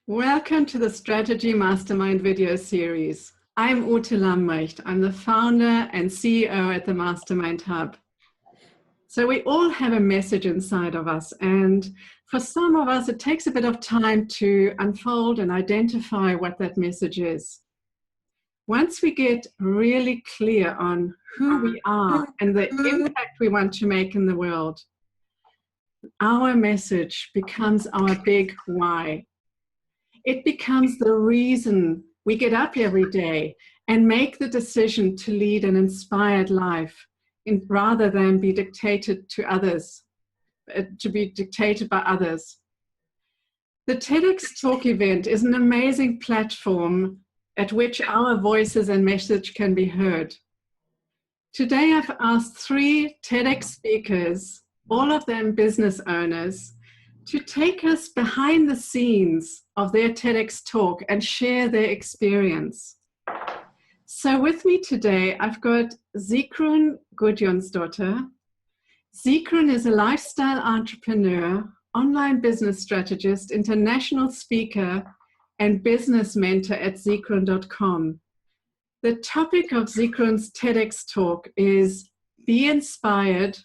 Welcome to the Strategy Mastermind video series. I'm Ute Lambrecht. I'm the founder and CEO at the Mastermind Hub. So we all have a message inside of us, and for some of us it takes a bit of time to unfold and identify what that message is. Once we get really clear on who we are and the impact we want to make in the world, our message becomes our big why. It becomes the reason we get up every day and make the decision to lead an inspired life rather than be dictated to others, to be dictated by others. The TEDx Talk event is an amazing platform at which our voices and message can be heard. Today I've asked 3 TEDx speakers, all of them business owners, to take us behind the scenes of their TEDx talk and share their experience. So with me today, I've got Sigrun Gudjonsdottir. Sigrun is a lifestyle entrepreneur, online business strategist, international speaker, and business mentor at Sigrun.com. The topic of Sigrun's TEDx talk is Be Inspired,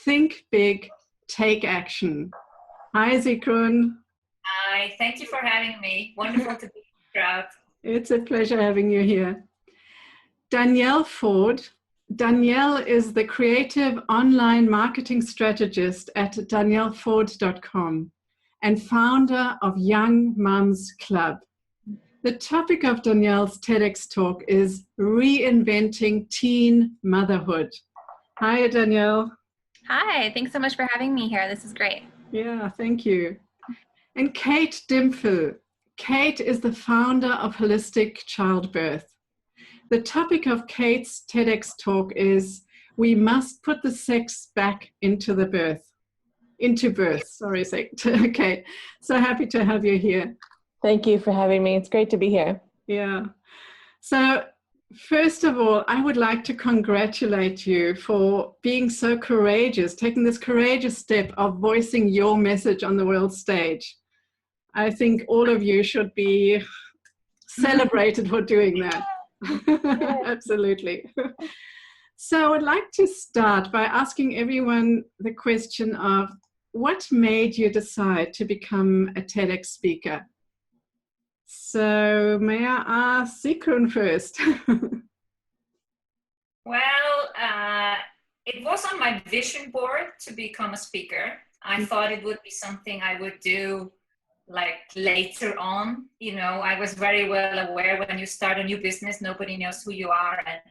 Think Big, Take Action. Hi, Sigrun. Hi, thank you for having me. Wonderful to be here. It's a pleasure having you here. Danielle Ford. Danielle is the creative online marketing strategist at danielleford.com and founder of Young Mums Club. The topic of Danielle's TEDx talk is Reinventing Teen Motherhood. Hi, Danielle. Hi, thanks so much for having me here. This is great. Yeah, thank you. And Kate Dimpfl. Kate is the founder of Holistic Childbirth. The topic of Kate's TEDx talk is We Must Put the Sex Back into birth. Sorry, Kate. So happy to have you here. Thank you for having me. It's great to be here. Yeah. So first of all, I would like to congratulate you for being so courageous, taking this courageous step of voicing your message on the world stage. I think all of you should be celebrated for doing that. Absolutely. So I would like to start by asking everyone the question of what made you decide to become a TEDx speaker? So may I ask Sigrun first? Well, it was on my vision board to become a speaker. I thought it would be something I would do like later on. You know, I was very well aware when you start a new business, nobody knows who you are and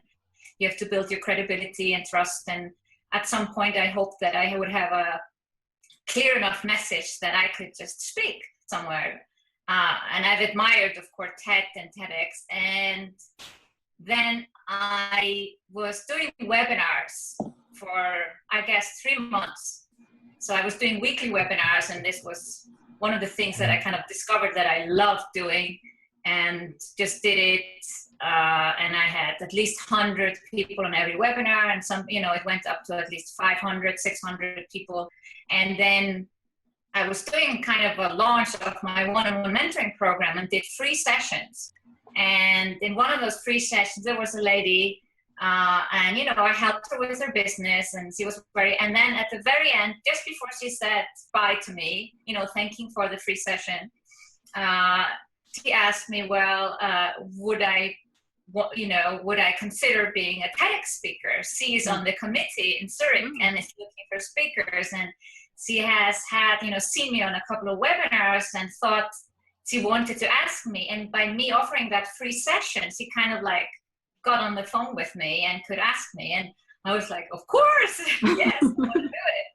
you have to build your credibility and trust. And at some point I hoped that I would have a clear enough message that I could just speak somewhere. And I've admired, of course, TED and TEDx. And then I was doing webinars for, I guess, 3 months. So I was doing weekly webinars, and this was one of the things that I kind of discovered that I loved doing and just did it. And I had at least 100 people on every webinar, and some, you know, it went up to at least 500, 600 people. And then I was doing kind of a launch of my one-on-one mentoring program and did 3 sessions. And in one of those 3 sessions, there was a lady, and, you know, I helped her with her business, and she was and then at the very end, just before she said bye to me, you know, thanking for the free session, she asked me, well, would I consider being a TEDx speaker? She's on the committee in Zurich and is looking for speakers, and she has had, you know, seen me on a couple of webinars and thought she wanted to ask me. And by me offering that free session, she kind of like got on the phone with me and could ask me. And I was like, of course, yes, I want to do it.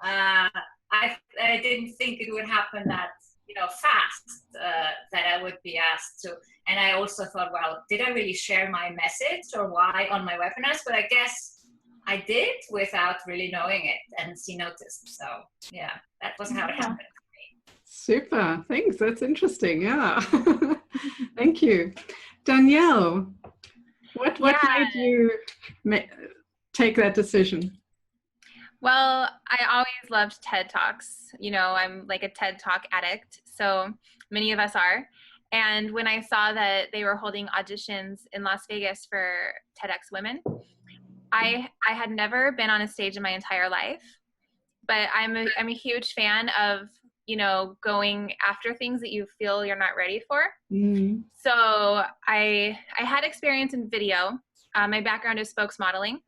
I didn't think it would happen that, you know, fast, that I would be asked to. And I also thought, well, did I really share my message or why on my webinars? But I guess I did without really knowing it, and she noticed. So yeah, that was how it happened for me. Super, thanks. That's interesting. Yeah. Thank you. Danielle, what made you take that decision? Well, I always loved TED Talks. I'm like a TED Talk addict, so many of us are. And when I saw that they were holding auditions in Las Vegas for TEDx Women, I had never been on a stage in my entire life, but I'm a huge fan of, going after things that you feel you're not ready for. Mm. So I had experience in video. My background is spokes modeling.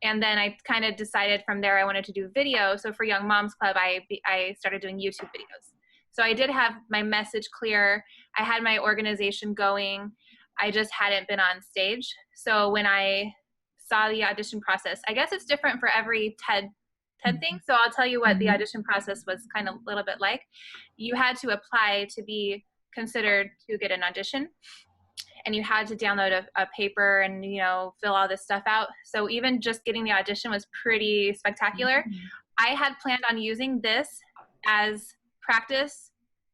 And then I kind of decided from there I wanted to do video. So for Young Moms Club, I started doing YouTube videos. So I did have my message clear. I had my organization going. I just hadn't been on stage. So when I saw the audition process, I guess it's different for every TED thing. So I'll tell you what the audition process was kind of a little bit like. You had to apply to be considered to get an audition. And you had to download a paper and, fill all this stuff out. So even just getting the audition was pretty spectacular. I had planned on using this as practice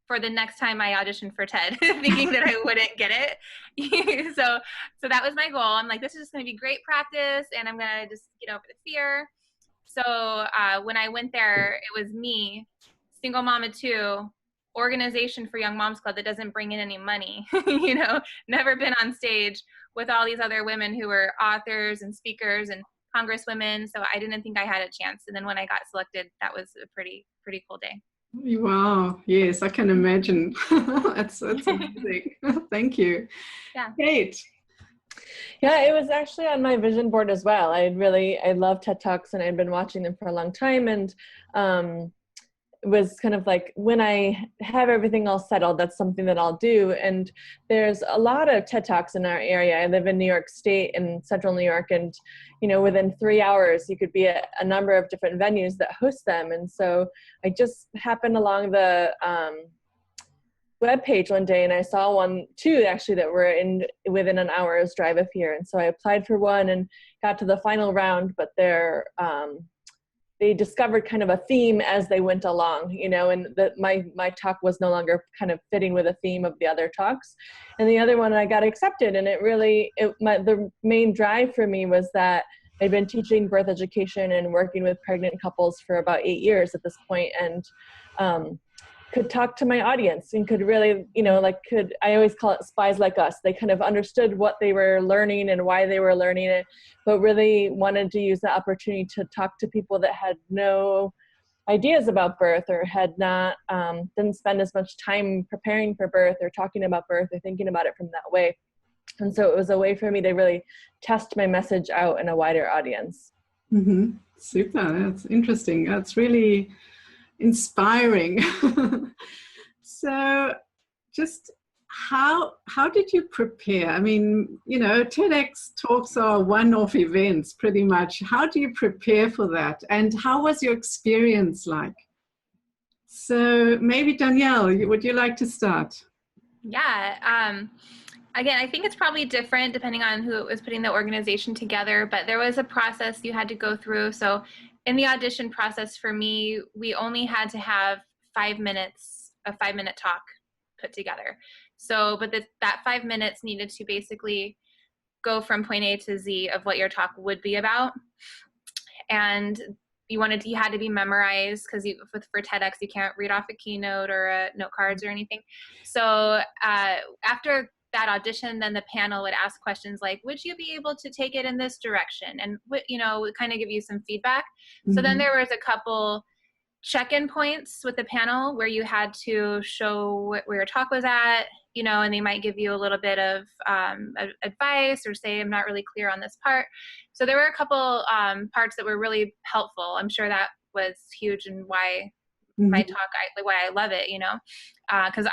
for the next time I auditioned for TED, thinking that I wouldn't get it. So that was my goal. I'm like, this is just going to be great practice, and I'm going to just get over the fear. So when I went there, it was me, single mom of two, organization for Young Moms Club that doesn't bring in any money, never been on stage with all these other women who were authors and speakers and congresswomen. So I didn't think I had a chance. And then when I got selected, that was a pretty cool day. Wow. Yes, I can imagine. That's amazing. Thank you. Yeah. Kate. Yeah, it was actually on my vision board as well. I love TED Talks, and I'd been watching them for a long time. And it was kind of like, when I have everything all settled, that's something that I'll do. And there's a lot of TED Talks in our area. I live in New York State, in central New York, and within 3 hours you could be at a number of different venues that host them. And so I just happened along the webpage one day, and I saw two actually that were within an hour's drive of here. And so I applied for one and got to the final round, but they discovered kind of a theme as they went along, and that my talk was no longer kind of fitting with a theme of the other talks. And the other one, I got accepted, and the main drive for me was that I'd been teaching birth education and working with pregnant couples for about 8 years at this point, and could talk to my audience and could really, I always call it spies like us. They kind of understood what they were learning and why they were learning it, but really wanted to use the opportunity to talk to people that had no ideas about birth, or had not, didn't spend as much time preparing for birth or talking about birth or thinking about it from that way. And so it was a way for me to really test my message out in a wider audience. Mm-hmm. Super. That's interesting. That's really inspiring. So just how did you prepare? I mean, TEDx talks are one-off events pretty much. How do you prepare for that? And how was your experience like? So maybe Danielle, would you like to start? Yeah. Again, I think it's probably different depending on who was putting the organization together, but there was a process you had to go through. So in the audition process for me, we only had to have 5 minutes, a 5-minute talk put together. So, but that 5 minutes needed to basically go from point A to Z of what your talk would be about. And you had to be memorized, because for TEDx, you can't read off a keynote or note cards or anything. So after that audition, then the panel would ask questions like, would you be able to take it in this direction? And, kind of give you some feedback. Mm-hmm. So then there was a couple check-in points with the panel where you had to show where your talk was at, and they might give you a little bit of advice or say, I'm not really clear on this part. So there were a couple parts that were really helpful. I'm sure that was huge, and why my talk, why I love it, because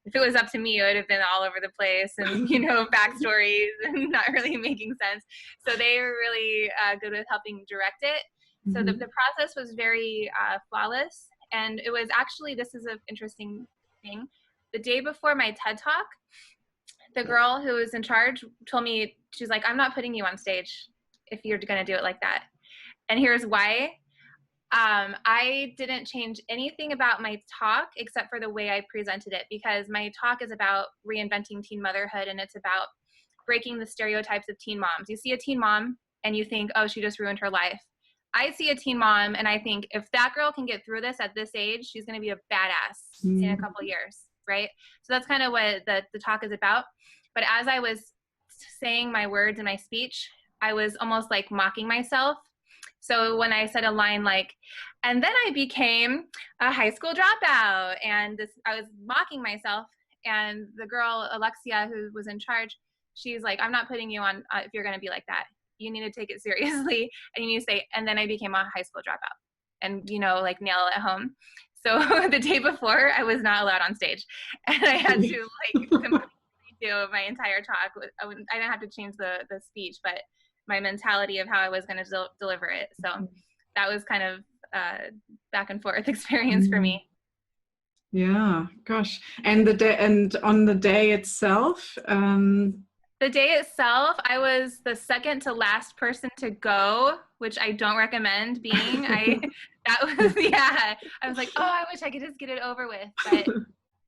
if it was up to me, it would have been all over the place and, backstories and not really making sense. So they were really good with helping direct it. So the process was very flawless. And it was actually, this is an interesting thing. The day before my TED Talk, the girl who was in charge told me, she's like, I'm not putting you on stage if you're going to do it like that. And here's why. I didn't change anything about my talk except for the way I presented it, because my talk is about reinventing teen motherhood, and it's about breaking the stereotypes of teen moms. You see a teen mom and you think, oh, she just ruined her life. I see a teen mom and I think if that girl can get through this at this age, she's going to be a badass in a couple years, right? So that's kind of what the talk is about. But as I was saying my words in my speech, I was almost like mocking myself. So when I said a line like, and then I became a high school dropout, and I was mocking myself. And the girl, Alexia, who was in charge, she's like, I'm not putting you on if you're going to be like that. You need to take it seriously. And you need to say, and then I became a high school dropout. And, you know, like nail it at home. So the day before, I was not allowed on stage. And I had to like completely do my entire talk. I didn't have to change the speech, but my mentality of how I was going to deliver it. So that was kind of back and forth experience for me. Yeah, gosh. And on the day itself, the day itself, I was the second to last person to go, which I don't recommend being. I was like, oh, I wish I could just get it over with. But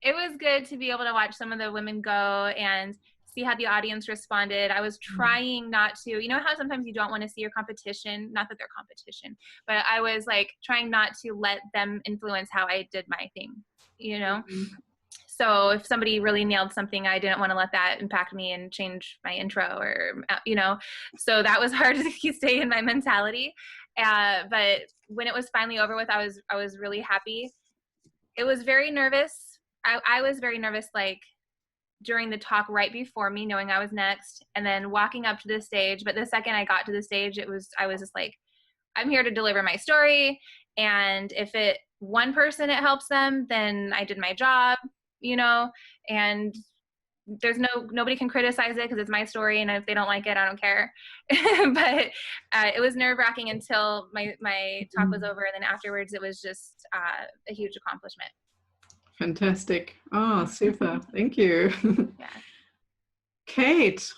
it was good to be able to watch some of the women go and see how the audience responded. I was trying not to, you know how sometimes you don't want to see your competition, not that they're competition, but I was like trying not to let them influence how I did my thing, you know? So if somebody really nailed something, I didn't want to let that impact me and change my intro or, you know, so that was hard to stay in my mentality. But when it was finally over with, I was really happy. It was very nervous. I was very nervous, like during the talk right before me, knowing I was next, and then walking up to the stage. But the second I got to the stage, I was just like, I'm here to deliver my story. And if one person, it helps them, then I did my job. You know, and there's nobody can criticize it because it's my story, and if they don't like it, I don't care. But it was nerve-wracking until my talk was over, and then afterwards it was just a huge accomplishment. Fantastic. Oh, super. Thank you. Yeah. Kate,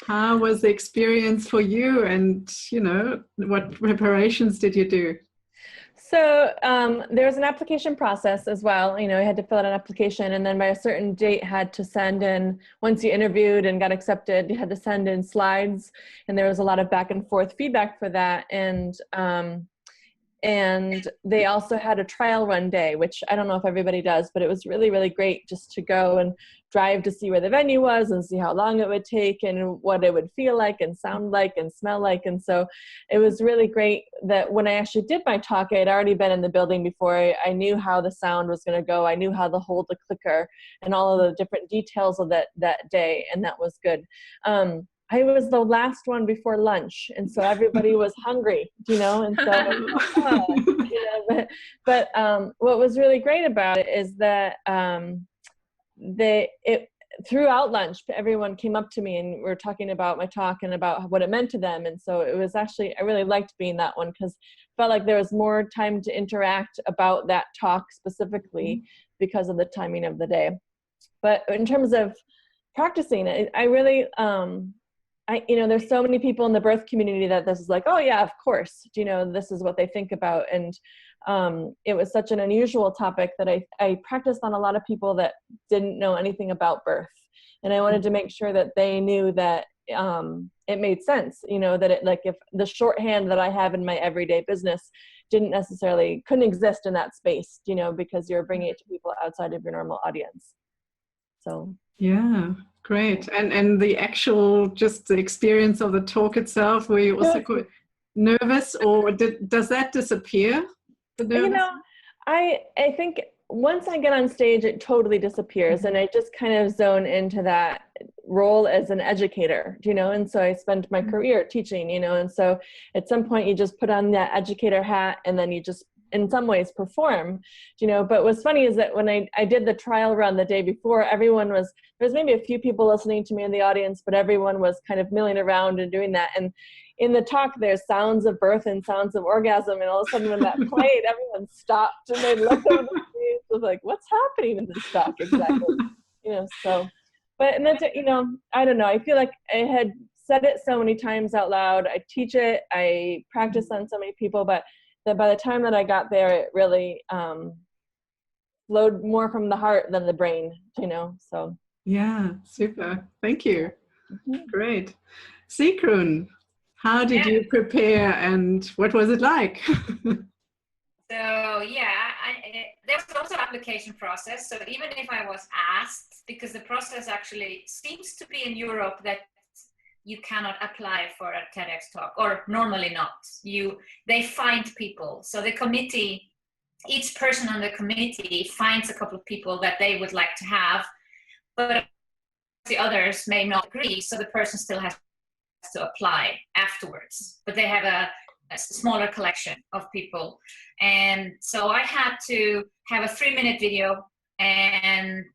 how was the experience for you, and you know, what preparations did you do? So there was an application process as well. You know, I had to fill out an application, and then by a certain date had to send in, once you interviewed and got accepted, you had to send in slides, and there was a lot of back and forth feedback for that. And they also had a trial run day, which I don't know if everybody does, but it was really, really great just to go and drive to see where the venue was and see how long it would take and what it would feel like and sound like and smell like. And so it was really great that when I actually did my talk, I had already been in the building before. I knew how the sound was going to go. I knew how to hold the clicker and all of the different details of that day. And that was good. I was the last one before lunch, and so everybody was hungry, you know, and so, you know, but what was really great about it is that throughout lunch, everyone came up to me and we were talking about my talk and about what it meant to them. And so it was actually, I really liked being that one because I felt like there was more time to interact about that talk specifically because of the timing of the day. But in terms of practicing it, I really, you know, there's so many people in the birth community that this is like, oh yeah, of course, you know, this is what they think about. And it was such an unusual topic that I practiced on a lot of people that didn't know anything about birth. And I wanted to make sure that they knew that it made sense, you know, that like if the shorthand that I have in my everyday business couldn't exist in that space, you know, because you're bringing it to people outside of your normal audience. So. Yeah. Great. And the actual, just the experience of the talk itself, were you also quite nervous, or does that disappear? You know, I think once I get on stage, it totally disappears, and I just kind of zone into that role as an educator, you know, and so I spent my career teaching, you know, and so at some point you just put on that educator hat and then you just in some ways perform, you know. But what's funny is that when I did the trial run the day before, there's maybe a few people listening to me in the audience, but everyone was kind of milling around and doing that. And in the talk, there's sounds of birth and sounds of orgasm. And all of a sudden when that played, everyone stopped and they looked over the stage, was like, what's happening in this talk exactly? You know, so, but, and that's, you know, I don't know. I feel like I had said it so many times out loud. I teach it, I practice on so many people, but that by the time that I got there, it really flowed more from the heart than the brain, you know, so. Yeah, super. Thank you. Great. Sigrun, How did you prepare, and what was it like? So yeah, there was also an application process. So even if I was asked, because the process actually seems to be in Europe that you cannot apply for a TEDx talk, or normally not. They find people. So the committee, each person on the committee finds a couple of people that they would like to have, but the others may not agree. So the person still has to apply afterwards, but they have a smaller collection of people. And so I had to have a 3-minute video and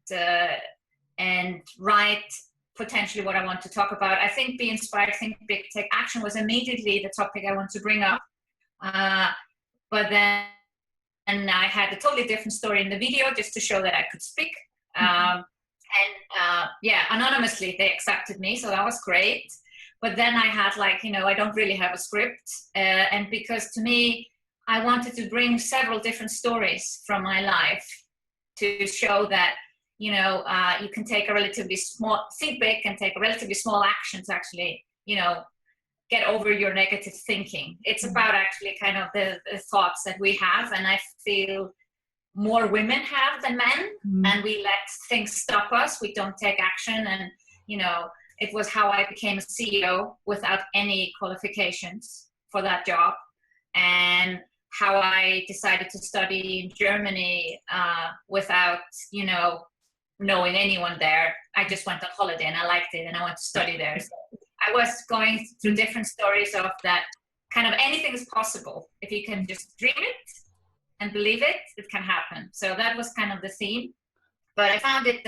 write potentially what I want to talk about. I think Be Inspired, Think Big, Take Action was immediately the topic I want to bring up. But then I had a totally different story in the video just to show that I could speak. Anonymously they accepted me, so that was great. But then I had I don't really have a script. And because to me, I wanted to bring several different stories from my life to show that, you can take a relatively small, think big and take a relatively small action to actually, get over your negative thinking. It's about actually kind of the thoughts that we have. And I feel more women have than men, and we let things stop us. We don't take action. And, it was how I became a CEO without any qualifications for that job, and how I decided to study in Germany without, knowing anyone there. I just went on holiday and I liked it and I went to study there. So I was going through different stories of that kind of anything is possible. If you can just dream it and believe it, it can happen. So that was kind of the theme. But I found it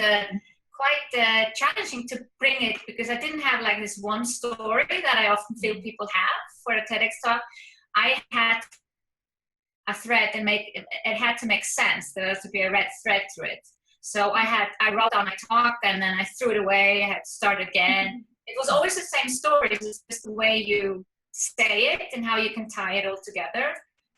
quite challenging to bring it, because I didn't have this one story that I often feel people have for a TEDx talk. I had a thread and it had to make sense. There has to be a red thread through it. So I wrote down my talk and then I threw it away. I had to start again. It was always the same story. It's just the way you say it and how you can tie it all together.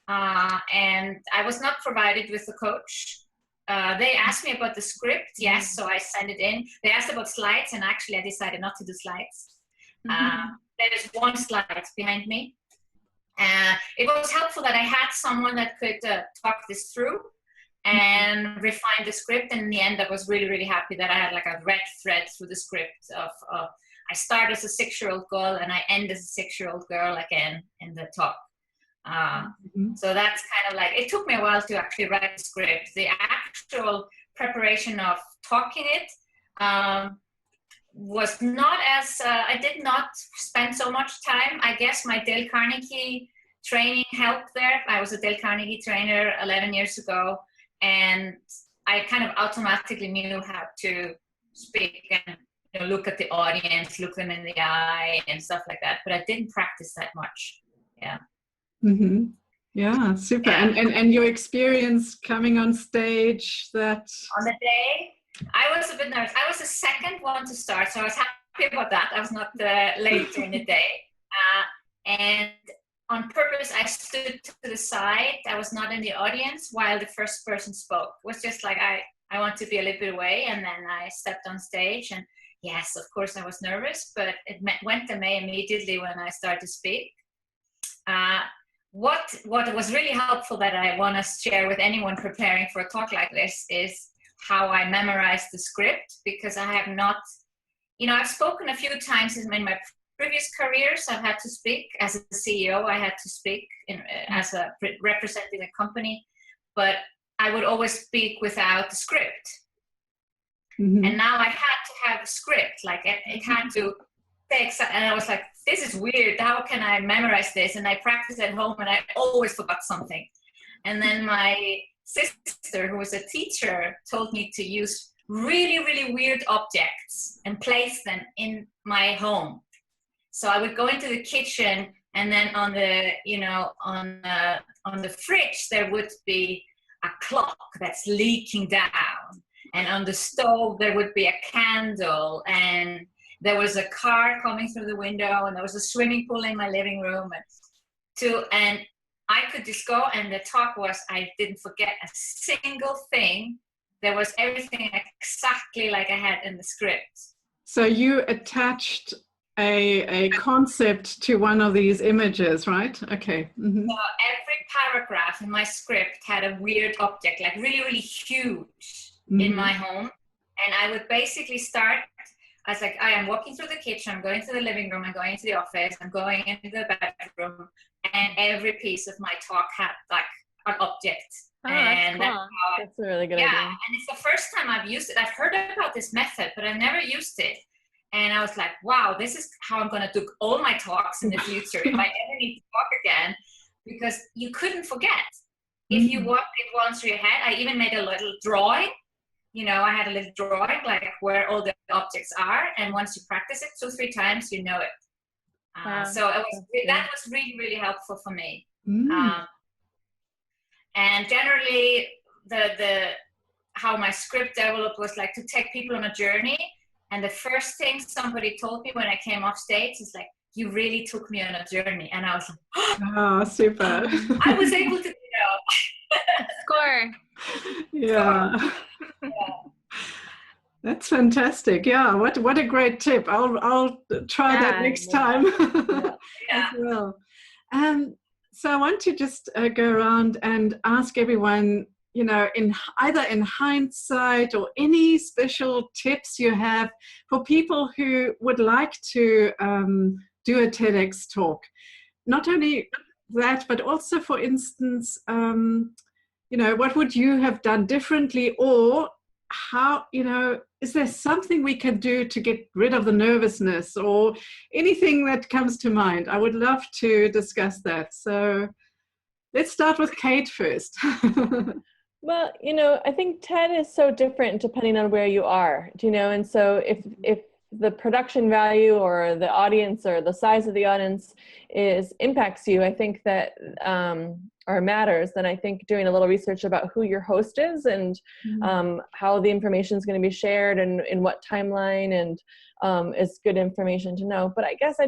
And I was not provided with a coach. They asked me about the script. Yes, so I sent it in. They asked about slides, and actually I decided not to do slides. There's one slide behind me. It was helpful that I had someone that could talk this through and refine the script. And in the end, I was really, really happy that I had a red thread through the script of I start as a 6-year-old girl and I end as a 6-year-old girl again in the talk. So that's kind of it took me a while to actually write the script. The actual preparation of talking it was not as, I did not spend so much time. I guess my Dale Carnegie training helped there. I was a Dale Carnegie trainer 11 years ago, and I kind of automatically knew how to speak and look at the audience, look them in the eye and stuff like that. But I didn't practice that much. Yeah. Mm-hmm. Yeah, super. Yeah. And your experience coming on stage that... On the day, I was a bit nervous. I was the second one to start, so I was happy about that. I was not late during the day. And on purpose, I stood to the side. I was not in the audience while the first person spoke. It was just I want to be a little bit away, and then I stepped on stage. And yes, of course, I was nervous, but it went away immediately when I started to speak. What was really helpful that I want to share with anyone preparing for a talk like this is how I memorized the script, because I have not, I've spoken a few times in my previous careers. I've had to speak as a CEO. I had to speak representing a company, but I would always speak without the script. Mm-hmm. And now I had to have a script, it had to say, and I was like, this is weird. How can I memorize this? And I practiced at home and I always forgot something. And then my sister, who was a teacher, told me to use really, really weird objects and place them in my home. So I would go into the kitchen, and then on the, on the fridge, there would be a clock that's leaking down. And on the stove, there would be a candle, and there was a car coming through the window, and there was a swimming pool in my living room. And I could just go, and the talk was, I didn't forget a single thing. There was everything exactly like I had in the script. So you attached a concept to one of these images, right? Okay. Mm-hmm. So every paragraph in my script had a weird object, like really, really huge in my home. And I would basically start, I was like, I am walking through the kitchen, I'm going to the living room, I'm going into the office, I'm going into the bedroom, and every piece of my talk had like an object. Oh, and that's cool. That's a really good idea. Yeah, and it's the first time I've used it. I've heard about this method, but I've never used it. And I was like, wow, this is how I'm going to do all my talks in the future if I ever need to talk again, because you couldn't forget. If you walked it once through your head, I even made a little drawing. You know, I had a little drawing, like where all the objects are. And once you practice it 2-3 times, you know it. So that was really, really helpful for me. And generally, how my script developed was like to take people on a journey. And the first thing somebody told me when I came off stage is like, you really took me on a journey. And I was like, oh, super. I was able to, Score. Yeah. That's fantastic. Yeah, what a great tip. I'll try that next time as well. So I want to just go around and ask everyone, you know, either in hindsight or any special tips you have for people who would like to do a TEDx talk. Not only that, but also, for instance, you know, what would you have done differently, or how, you know, is there something we can do to get rid of the nervousness, or anything that comes to mind? I would love to discuss that. So let's start with Kate first. Well, you know, I think TED is so different depending on where you are, you know, and so if the production value or the audience or the size of the audience impacts you, I think that, or matters, then I think doing a little research about who your host is and how the information is going to be shared and in what timeline and is good information to know. But I guess I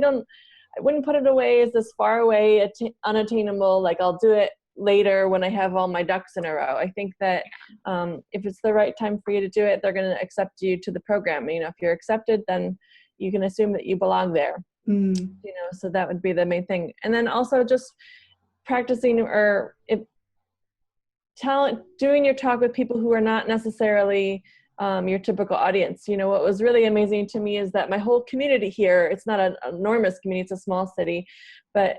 wouldn't put it away as this far away, unattainable, like I'll do it later when I have all my ducks in a row. I think that if it's the right time for you to do it, they're going to accept you to the program. You know, if you're accepted, then you can assume that you belong there. You know, so that would be the main thing. And then also just practicing doing your talk with people who are not necessarily your typical audience. You know, what was really amazing to me is that my whole community here, it's not an enormous community, it's a small city, but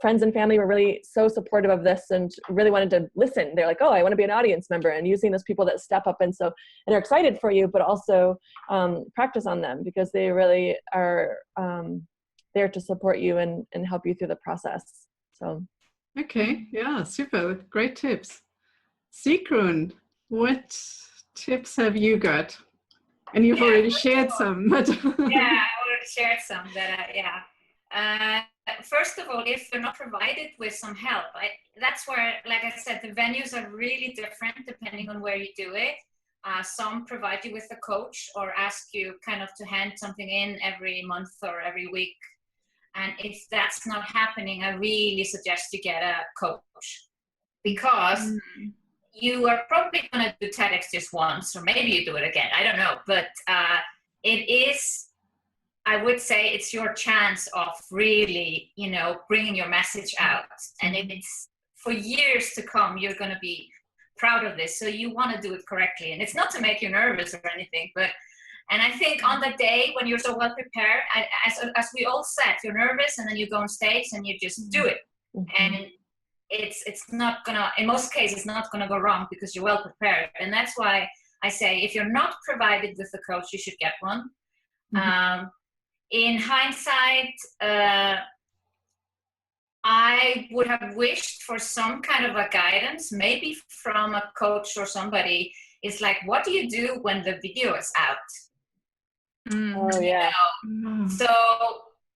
friends and family were really so supportive of this and really wanted to listen. They're like, oh, I want to be an audience member, and using those people that step up and are excited for you, but also practice on them, because they really are there to support you and help you through the process. So. Okay, yeah, super, great tips. Sigrun, what tips have you got? And you've already shared some. But I already shared some. First of all, if you're not provided with some help, that's where, like I said, the venues are really different depending on where you do it. Some provide you with a coach or ask you kind of to hand something in every month or every week. And if that's not happening, I really suggest you get a coach, because you are probably going to do TEDx just once, or maybe you do it again. I don't know. But I would say it's your chance of really, you know, bringing your message out. And if it's for years to come, you're going to be proud of this. So you want to do it correctly. And it's not to make you nervous or anything, and I think on the day when you're so well prepared, as we all said, you're nervous and then you go on stage and you just do it. And it's not gonna, in most cases, not gonna go wrong because you're well prepared. And that's why I say, if you're not provided with a coach, you should get one. In hindsight, I would have wished for some kind of a guidance, maybe from a coach or somebody. It's like, what do you do when the video is out? Oh, yeah. You know? So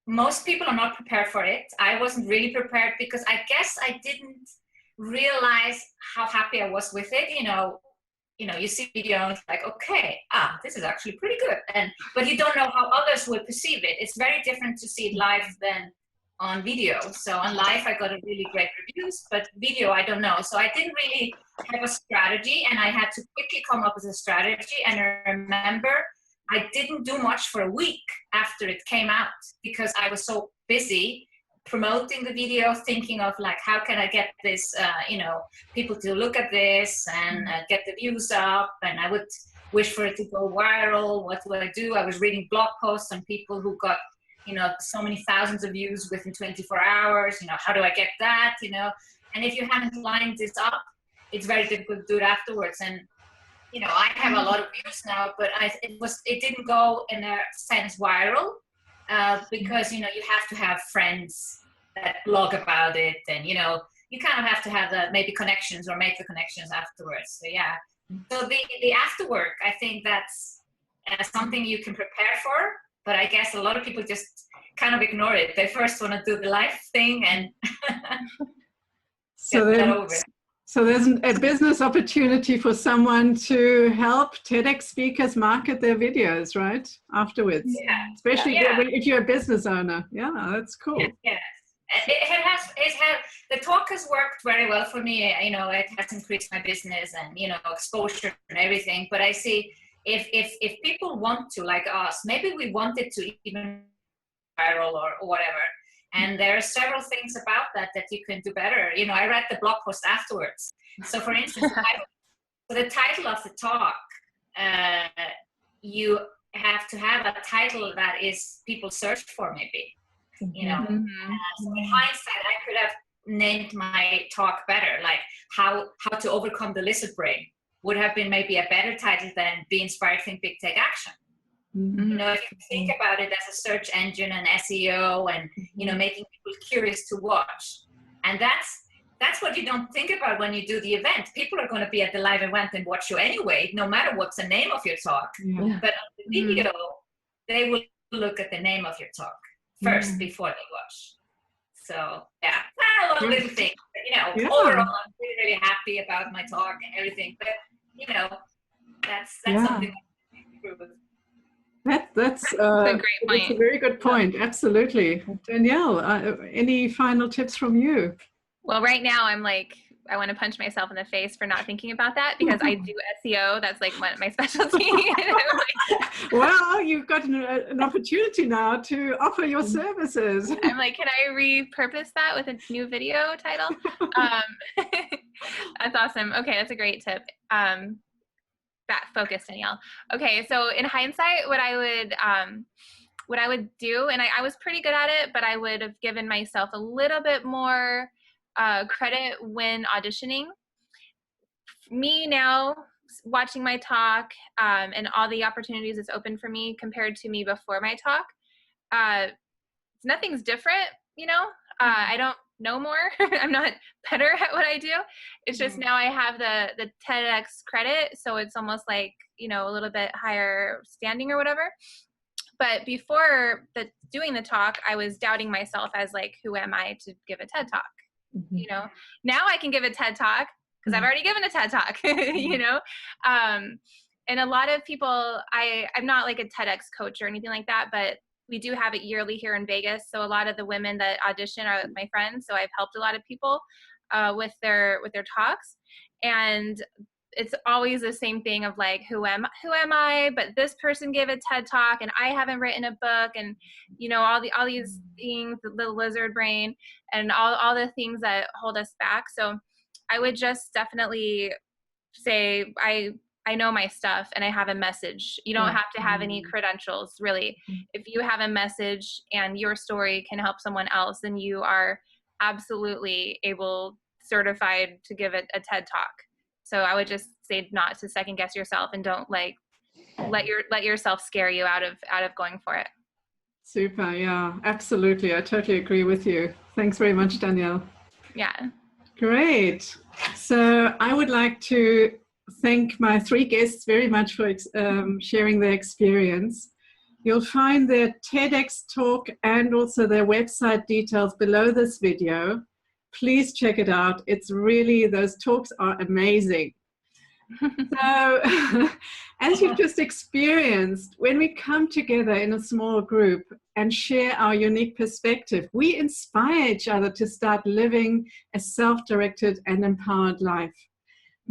most people are not prepared for it. I wasn't really prepared because I guess I didn't realize how happy I was with it. You know, you see video and it's like, okay, this is actually pretty good. But you don't know how others will perceive it. It's very different to see it live than on video. So on live, I got a really great reviews, but video, I don't know. So I didn't really have a strategy, and I had to quickly come up with a strategy. And I remember I didn't do much for a week after it came out because I was so busy promoting the video, thinking of like, how can I get this, people to look at this and get the views up, and I would wish for it to go viral. What do I do? I was reading blog posts on people who got, so many thousands of views within 24 hours, how do I get that, and if you haven't lined this up, it's very difficult to do it afterwards. And, I have a lot of views now, but it didn't go in a sense viral, because, you have to have friends that blog about it, and, you kind of have to have the maybe connections or make the connections afterwards. So, yeah. So the after work, I think that's something you can prepare for, but I guess a lot of people just kind of ignore it. They first want to do the live thing and get that over. So there's a business opportunity for someone to help TEDx speakers market their videos, right? Afterwards. Yeah. Especially if you're a business owner. Yeah, that's cool. Yes. The talk has worked very well for me. It has increased my business and, exposure and everything. But I see if people want to, like us, maybe we want it to even viral or whatever. And there are several things about that you can do better. I read the blog post afterwards. So for instance, the title of the talk, you have to have a title that is people search for maybe, So in hindsight, I could have named my talk better, like how to overcome the lizard brain would have been maybe a better title than Be Inspired, Think Big, Take Action. If you think about it as a search engine and SEO and, making people curious to watch. And that's what you don't think about when you do the event. People are going to be at the live event and watch you anyway, no matter what's the name of your talk. Yeah. But on the video, they will look at the name of your talk first before they watch. So, yeah, a lot of little things. But, overall, I'm really, really happy about my talk and everything. But, that's something I can improve with. That's a great point. That's a very good point. Absolutely. Danielle, any final tips from you? Well, right now I'm like, I want to punch myself in the face for not thinking about that because I do SEO. That's like my specialty. Well, you've got an opportunity now to offer your services. I'm like, can I repurpose that with a new video title? That's awesome. Okay, that's a great tip. That focus, Danielle. Okay, so in hindsight, what I would do, and I was pretty good at it, but I would have given myself a little bit more credit when auditioning. Me now watching my talk and all the opportunities it's open for me compared to me before my talk, nothing's different, I don't know more. I'm not better at what I do. It's just now I have the TEDx credit, so it's almost like, a little bit higher standing or whatever. But before doing the talk, I was doubting myself as like, who am I to give a TED Talk? Now I can give a TED Talk because I've already given a TED Talk, and a lot of people, I'm not like a TEDx coach or anything like that, but we do have it yearly here in Vegas. So a lot of the women that audition are my friends. So I've helped a lot of people with their talks. And it's always the same thing of like, who am I? But this person gave a TED Talk and I haven't written a book, and all these things, the lizard brain and all the things that hold us back. So I would just definitely say I know my stuff and I have a message. You don't have to have any credentials, really. If you have a message and your story can help someone else, then you are absolutely certified to give a TED Talk. So I would just say not to second guess yourself and don't like let yourself scare you out of going for it. Super. Yeah, absolutely. I totally agree with you. Thanks very much, Danielle. Yeah. Great. So I would like to thank my three guests very much for sharing their experience. You'll find their TEDx talk and also their website details below this video. Please check it out. It's really, those talks are amazing. So, as you've just experienced, when we come together in a small group and share our unique perspective, we inspire each other to start living a self-directed and empowered life.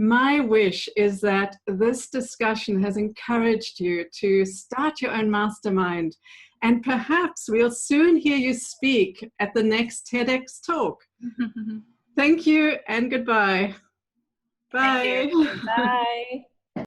My wish is that this discussion has encouraged you to start your own mastermind, and perhaps we'll soon hear you speak at the next TEDx Talk. Thank you and goodbye. Bye. Thank you. Bye.